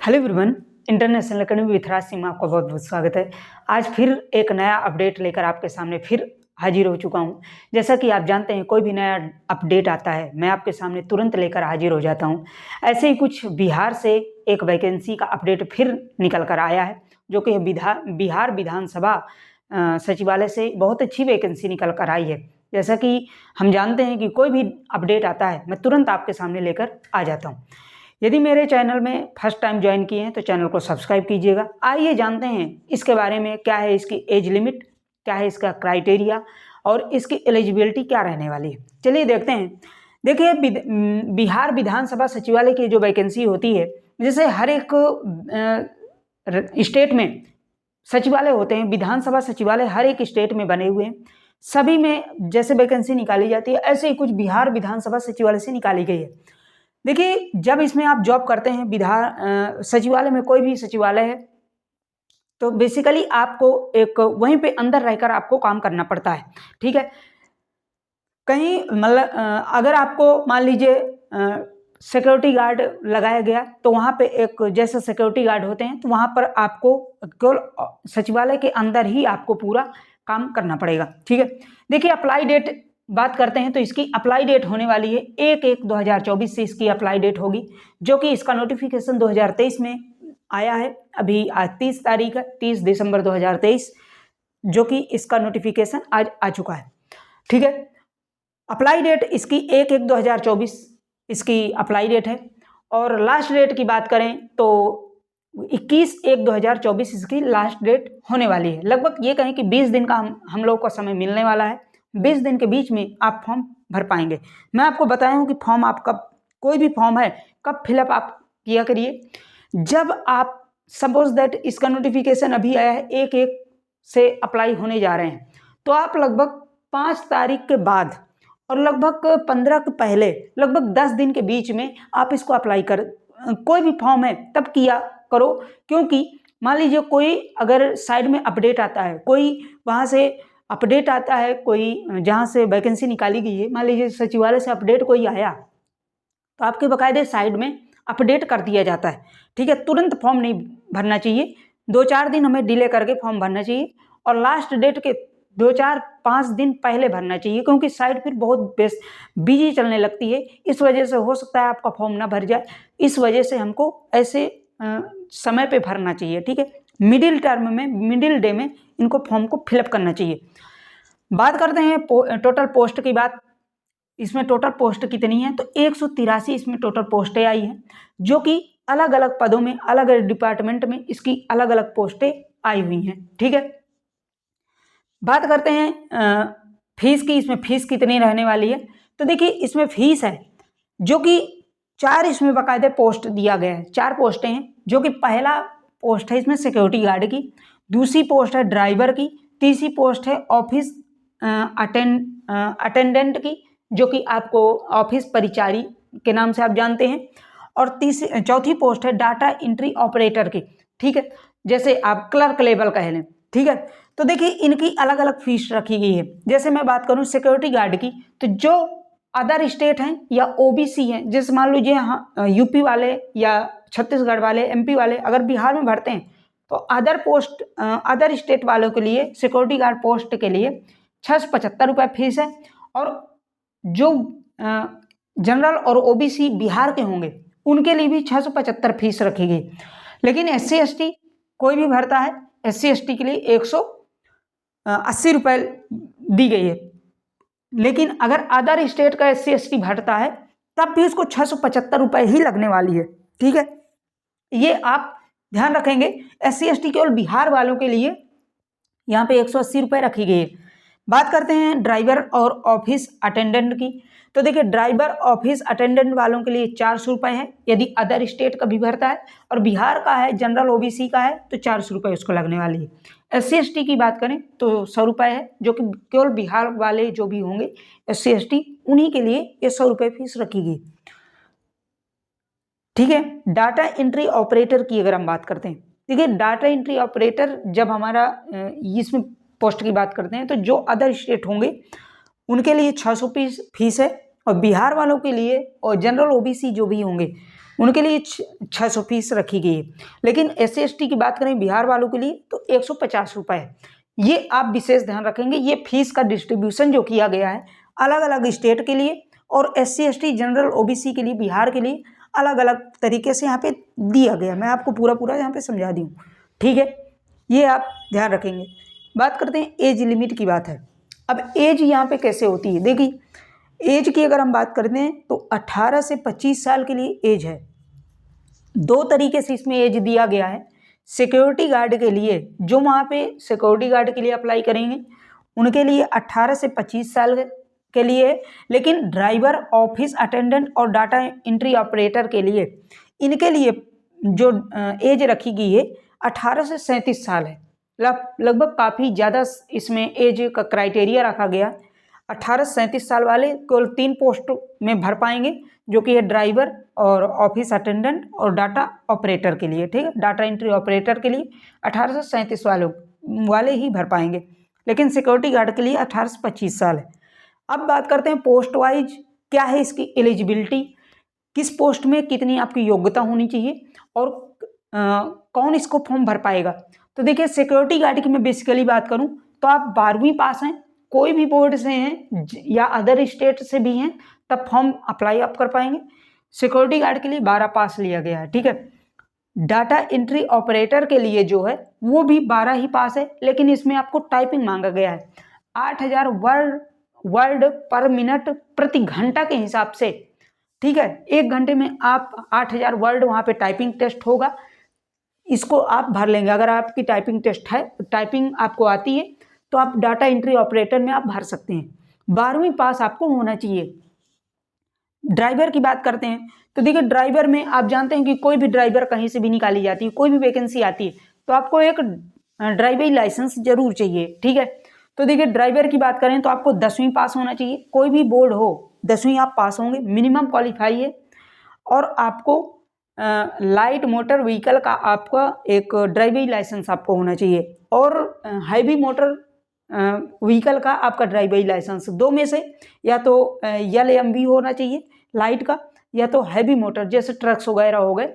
Hello everyone, international academy with Raj Singh में आपका बहुत बहुत स्वागत है। आज फिर एक नया अपडेट लेकर आपके सामने फिर हाजिर हो चुका हूं। जैसा कि आप जानते हैं, कोई भी नया अपडेट आता है मैं आपके सामने तुरंत लेकर हाजिर हो जाता हूं। ऐसे ही कुछ बिहार से एक वैकेंसी का अपडेट फिर निकल कर आया है, जो कि बिहार विधानसभा सचिवालय से बहुत अच्छी वैकेंसी निकल कर आई है। जैसा कि हम जानते हैं कि कोई भी अपडेट आता है मैं तुरंत आपके सामने लेकर आ जाता हूँ। यदि मेरे चैनल में फर्स्ट टाइम ज्वाइन किए हैं तो चैनल को सब्सक्राइब कीजिएगा। आइए जानते हैं इसके बारे में, क्या है इसकी एज लिमिट, क्या है इसका क्राइटेरिया और इसकी एलिजिबिलिटी क्या रहने वाली है। चलिए देखते हैं। देखिए, बिहार विधानसभा सचिवालय की जो वैकेंसी होती है, जैसे हर एक स्टेट में सचिवालय होते हैं, विधानसभा सचिवालय हर एक स्टेट में बने हुए हैं। सभी में जैसे वैकेंसी निकाली जाती है, ऐसे ही कुछ बिहार विधानसभा सचिवालय से निकाली गई है। देखिए, जब इसमें आप जॉब करते हैं विधान सचिवालय में, कोई भी सचिवालय है, तो बेसिकली आपको एक वहीं पे अंदर रहकर आपको काम करना पड़ता है। ठीक है, कहीं मतलब अगर आपको मान लीजिए सिक्योरिटी गार्ड लगाया गया, तो वहाँ पे एक जैसे सिक्योरिटी गार्ड होते हैं, तो वहाँ पर आपको केवल सचिवालय के अंदर ही आपको पूरा काम करना पड़ेगा। ठीक है, देखिए अप्लाई डेट बात करते हैं तो इसकी अप्लाई डेट होने वाली है 1/1/2024 से इसकी अप्लाई डेट होगी, जो कि इसका नोटिफिकेशन 2023 में आया है। अभी आज 30 तारीख है, 30 दिसंबर 2023, जो कि इसका नोटिफिकेशन आज आ चुका है। ठीक है, अप्लाई डेट इसकी 1/1/2024 इसकी अप्लाई डेट है। और लास्ट डेट की बात करें तो 21/1/2024 इसकी लास्ट डेट होने वाली है। लगभग ये कहें कि 20 दिन का हम लोग को समय मिलने वाला है। 20 दिन के बीच में आप फॉर्म भर पाएंगे। मैं आपको बताया हूँ कि फॉर्म आप कब, कोई भी फॉर्म है, कब फिलअप आप किया करिए, जब आप सपोज दैट इसका नोटिफिकेशन अभी आया है 1/1 से अप्लाई होने जा रहे हैं, तो आप लगभग 5 तारीख के बाद और लगभग 15 के पहले, लगभग 10 दिन के बीच में आप इसको अप्लाई कर, कोई भी फॉर्म है तब किया करो। क्योंकि मान लीजिए कोई अगर साइड में अपडेट आता है, कोई वहाँ से अपडेट आता है, कोई जहाँ से वैकेंसी निकाली गई है, मान लीजिए सचिवालय से अपडेट कोई आया, तो आपके बाकायदे साइड में अपडेट कर दिया जाता है। ठीक है, तुरंत फॉर्म नहीं भरना चाहिए, 2-4 दिन हमें डिले करके फॉर्म भरना चाहिए और लास्ट डेट के 2-4-5 दिन पहले भरना चाहिए, क्योंकि साइट फिर बहुत बिजी चलने लगती है। इस वजह से हो सकता है आपका फॉर्म ना भर जाए। इस वजह से हमको ऐसे समय पे भरना चाहिए। ठीक है, मिडिल टर्म में, मिडिल डे में इनको फॉर्म को फिलअप करना चाहिए। बात करते हैं टोटल पोस्ट की बात। इसमें टोटल पोस्ट कितनी है, तो 183 इसमें टोटल पोस्टें आई हैं, जो कि अलग अलग पदों में, अलग अलग डिपार्टमेंट में इसकी अलग अलग पोस्टें आई हुई हैं। ठीक है, बात करते हैं फीस की। इसमें फीस कितनी रहने वाली है, तो देखिए इसमें फीस है जो कि 4 इसमें बाकायदे पोस्ट दिया गया है। 4 पोस्टें हैं, जो कि पहला पोस्ट है इसमें सिक्योरिटी गार्ड की, दूसरी पोस्ट है ड्राइवर की, तीसरी पोस्ट है ऑफिस अटेंडेंट की, जो कि आपको ऑफिस परिचारी के नाम से आप जानते हैं, और चौथी पोस्ट है डाटा एंट्री ऑपरेटर की। ठीक है, जैसे आप क्लर्क लेवल कह लें। ठीक है, तो देखिए इनकी अलग अलग फीस रखी गई है। जैसे मैं बात करूं सिक्योरिटी गार्ड की, तो जो अदर स्टेट हैं या ओबीसी हैं, जैसे मान लीजिए हाँ यूपी वाले या छत्तीसगढ़ वाले, एमपी वाले अगर बिहार में भरते हैं, तो अदर स्टेट वालों के लिए सिक्योरिटी गार्ड पोस्ट के लिए 675 रुपये फीस है। और जो जनरल और ओबीसी बिहार के होंगे उनके लिए भी 675 फीस रखी गई। लेकिन SC ST कोई भी भरता है, SC ST के लिए 180 रुपये दी गई है। लेकिन अगर अदर स्टेट का SC ST भरता है तब भी उसको 675 रुपये ही लगने वाली है। ठीक है, ये आप ध्यान रखेंगे। SC ST केवल बिहार वालों के लिए यहाँ पे 180 रुपये रखी गई है। बात करते हैं ड्राइवर और ऑफिस अटेंडेंट की, तो देखिए ड्राइवर ऑफिस अटेंडेंट वालों के लिए 400 रुपये है यदि अदर स्टेट का भी भरता है, और बिहार का है, जनरल ओबीसी का है, तो 400 रुपये उसको लगने वाली है। SC ST की बात करें तो 100 रुपये है, जो कि केवल बिहार वाले जो भी होंगे SC ST उन्हीं के लिए ये 100 रुपये फीस रखी गई। ठीक है, डाटा एंट्री ऑपरेटर की अगर हम बात करते हैं, देखिए डाटा एंट्री ऑपरेटर जब हमारा इसमें पोस्ट की बात करते हैं, तो जो अदर स्टेट होंगे उनके लिए 600 फीस है, और बिहार वालों के लिए और जनरल ओबीसी जो भी होंगे उनके लिए 600 फीस रखी गई है। लेकिन SC/ST की बात करें बिहार वालों के लिए तो 150 रुपये है। ये आप विशेष ध्यान रखेंगे। ये फीस का डिस्ट्रीब्यूशन जो किया गया है अलग अलग स्टेट के लिए और SC/ST जनरल OBC के लिए बिहार के लिए अलग अलग तरीके से यहाँ पे दिया गया। मैं आपको पूरा यहाँ पे समझा दी हूँ, ठीक है। ये आप ध्यान रखेंगे। बात करते हैं एज लिमिट की बात है। अब एज यहाँ पे कैसे होती है, देखिए एज की अगर हम बात करते हैं तो 18 से 25 साल के लिए एज है। दो तरीके से इसमें एज दिया गया है। सिक्योरिटी गार्ड के लिए जो वहाँ पे सिक्योरिटी गार्ड के लिए अप्लाई करेंगे उनके लिए 18 से 25 साल के लिए, लेकिन ड्राइवर, ऑफिस अटेंडेंट और डाटा एंट्री ऑपरेटर के लिए इनके लिए जो एज रखी गई है 18 से 37 साल है। लगभग काफ़ी ज़्यादा इसमें एज का क्राइटेरिया रखा गया। 18 से 37 साल वाले केवल 3 पोस्ट में भर पाएंगे, जो कि है ड्राइवर और ऑफिस अटेंडेंट और डाटा ऑपरेटर के लिए, ठीक है। डाटा एंट्री ऑपरेटर के लिए 18 से 37 वाले ही भर पाएंगे, लेकिन सिक्योरिटी गार्ड के लिए 18 से 25 साल है। अब बात करते हैं पोस्ट वाइज क्या है इसकी एलिजिबिलिटी, किस पोस्ट में कितनी आपकी योग्यता होनी चाहिए और कौन इसको फॉर्म भर पाएगा। तो देखिए सिक्योरिटी गार्ड की मैं बेसिकली बात करूं तो आप 12वीं पास हैं, कोई भी बोर्ड से हैं या अदर स्टेट से भी हैं, तब फॉर्म अप्लाई आप कर पाएंगे। सिक्योरिटी गार्ड के लिए 12 पास लिया गया है, ठीक है। डाटा एंट्री ऑपरेटर के लिए जो है वो भी 12 ही पास है, लेकिन इसमें आपको टाइपिंग मांगा गया है 8000 वर्ड पर मिनट प्रति घंटा के हिसाब से, ठीक है। 1 घंटे में आप 8000 वर्ड वहाँ पे टाइपिंग टेस्ट होगा, इसको आप भर लेंगे। अगर आपकी टाइपिंग टेस्ट है, टाइपिंग आपको आती है तो आप डाटा एंट्री ऑपरेटर में आप भर सकते हैं। 12वीं पास आपको होना चाहिए। ड्राइवर की बात करते हैं तो देखिए ड्राइवर में आप जानते हैं कि कोई भी ड्राइवर कहीं से भी निकाली जाती है, कोई भी वैकेंसी आती है तो आपको एक ड्राइवरी लाइसेंस जरूर चाहिए, ठीक है। तो देखिए ड्राइवर की बात करें तो आपको 10वीं पास होना चाहिए, कोई भी बोर्ड हो 10वीं आप पास होंगे, मिनिमम क्वालिफाई है। और आपको लाइट मोटर व्हीकल का आपका एक ड्राइवरी लाइसेंस आपको होना चाहिए और हैवी मोटर व्हीकल का आपका ड्राइवरी लाइसेंस, दो में से या तो LMV होना चाहिए लाइट का, या तो हैवी मोटर जैसे ट्रक्स वगैरह हो गए,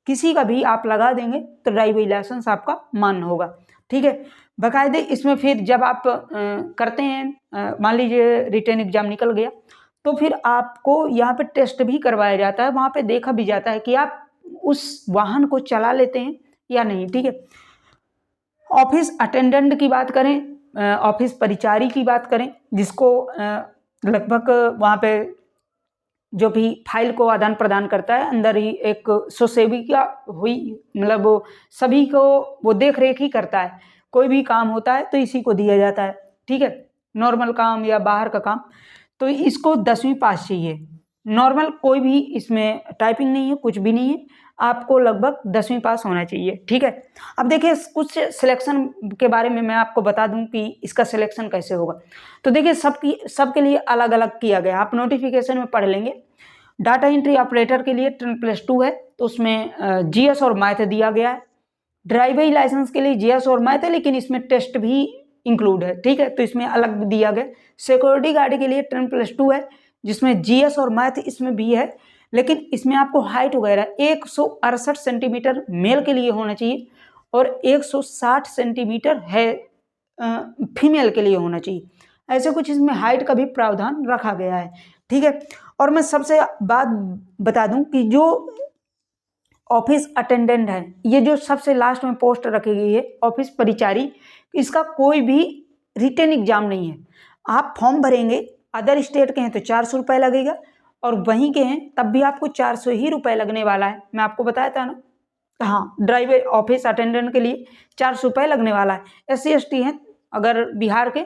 किसी का भी आप लगा देंगे तो ड्राइवरी लाइसेंस आपका मान्य होगा, ठीक है। बाकायदे इसमें फिर जब आप करते हैं, मान लीजिए रिटन एग्जाम निकल गया तो फिर आपको यहाँ पे टेस्ट भी करवाया जाता है, वहाँ पे देखा भी जाता है कि आप उस वाहन को चला लेते हैं या नहीं, ठीक है। ऑफिस अटेंडेंट की बात करें, ऑफिस परिचारी की बात करें, जिसको लगभग वहाँ पे जो भी फाइल को आदान प्रदान करता है, अंदर ही एक स्वसेविका हुई, मतलब सभी को वो देख रेख ही करता है। कोई भी काम होता है तो इसी को दिया जाता है, ठीक है, नॉर्मल काम या बाहर का काम। तो इसको 10वीं पास चाहिए। नॉर्मल कोई भी इसमें टाइपिंग नहीं है, कुछ भी नहीं है, आपको लगभग 10वीं पास होना चाहिए, ठीक है। अब देखिए कुछ सिलेक्शन के बारे में मैं आपको बता दूं कि इसका सिलेक्शन कैसे होगा। तो देखिए सबके लिए अलग अलग किया गया, आप नोटिफिकेशन में पढ़ लेंगे। डाटा एंट्री ऑपरेटर के लिए 10+2 है, तो उसमें GS और मैथ दिया गया है। ड्राइवरी लाइसेंस के लिए GS और मैथ है, लेकिन इसमें टेस्ट भी इंक्लूड है, ठीक है, तो इसमें अलग दिया गया। सिक्योरिटी गार्ड के लिए 10+2 है, जिसमें GS और मैथ इसमें भी है, लेकिन इसमें आपको हाइट वगैरह 168 सेंटीमीटर मेल के लिए होना चाहिए और 160 सेंटीमीटर है फीमेल के लिए होना चाहिए। ऐसे कुछ इसमें हाइट का भी प्रावधान रखा गया है, ठीक है। और मैं सबसे बात बता दूं कि जो ऑफिस अटेंडेंट है, ये जो सबसे लास्ट में पोस्ट रखी गई है ऑफिस परिचारी, इसका कोई भी रिटन एग्जाम नहीं है। आप फॉर्म भरेंगे, अदर स्टेट के हैं तो 400 रुपये लगेगा और वहीं के हैं तब भी आपको 400 ही रुपये लगने वाला है। मैं आपको बताया था ना, हाँ, ड्राइवर ऑफिस अटेंडेंट के लिए 400 रुपये लगने वाला है। SC/ST हैं अगर बिहार के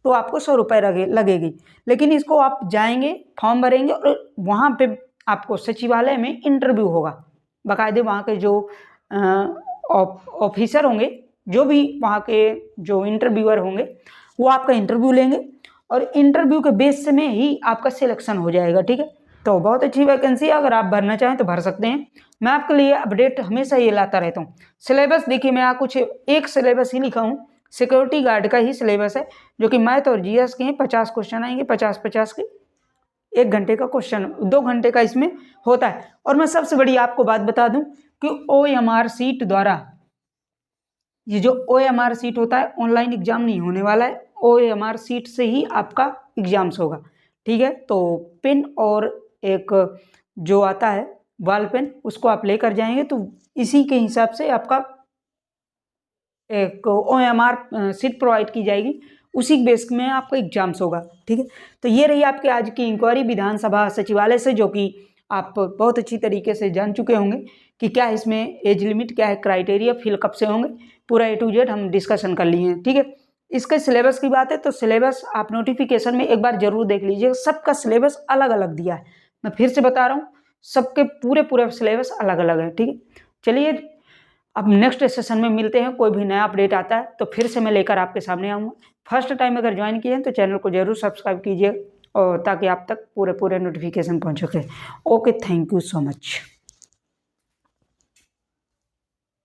तो आपको 100 रुपये लगेगी। लेकिन इसको आप जाएंगे, फॉर्म भरेंगे और वहाँ पे आपको सचिवालय में इंटरव्यू होगा। बाकायदे वहाँ के जो ऑफिसर होंगे, जो भी वहाँ के जो इंटरव्यूअर होंगे, वो आपका इंटरव्यू लेंगे और इंटरव्यू के बेस में ही आपका सिलेक्शन हो जाएगा, ठीक है। तो बहुत अच्छी वैकेंसी है, अगर आप भरना चाहें तो भर सकते हैं। मैं आपके लिए अपडेट हमेशा ये लाता रहता हूँ। सिलेबस देखिए, मैं कुछ एक सिलेबस ही लिखा हूँ, सिक्योरिटी गार्ड का ही सिलेबस है, जो कि मैथ और GS के हैं। 50 क्वेश्चन आएंगे, 50-50 के। 1 घंटे का क्वेश्चन, 2 घंटे का इसमें होता है। और मैं सबसे बड़ी आपको बात बता दूं कि OMR शीट द्वारा, ये जो OMR शीट होता है ऑनलाइन एग्जाम नहीं होने वाला है, OMR शीट से ही आपका एग्जाम्स होगा, ठीक है। तो पेन और एक जो आता है बॉल पेन, उसको आप लेकर जाएंगे तो इसी के हिसाब से आपका एक OMR शीट प्रोवाइड की जाएगी, उसी बेस में आपका एग्जाम्स होगा, ठीक है। तो ये रही आपकी आज की इंक्वायरी विधानसभा सचिवालय से, जो कि आप बहुत अच्छी तरीके से जान चुके होंगे कि क्या है इसमें एज लिमिट, क्या है क्राइटेरिया, फिल कब से होंगे, पूरा A to Z हम डिस्कशन कर लिए हैं, ठीक है। इसके सिलेबस की बात है तो सिलेबस आप नोटिफिकेशन में एक बार जरूर देख लीजिए, सबका सिलेबस अलग अलग दिया है। मैं फिर से बता रहा हूँ, सबके पूरे सिलेबस अलग अलग है, ठीक है। चलिए अब नेक्स्ट सेशन में मिलते हैं, कोई भी नया अपडेट आता है तो फिर से मैं लेकर आपके सामने आऊँगा। फर्स्ट टाइम अगर ज्वाइन किए हैं तो चैनल को जरूर सब्सक्राइब कीजिए, और ताकि आप तक पूरे नोटिफिकेशन पहुँच सके। Okay, thank you so much.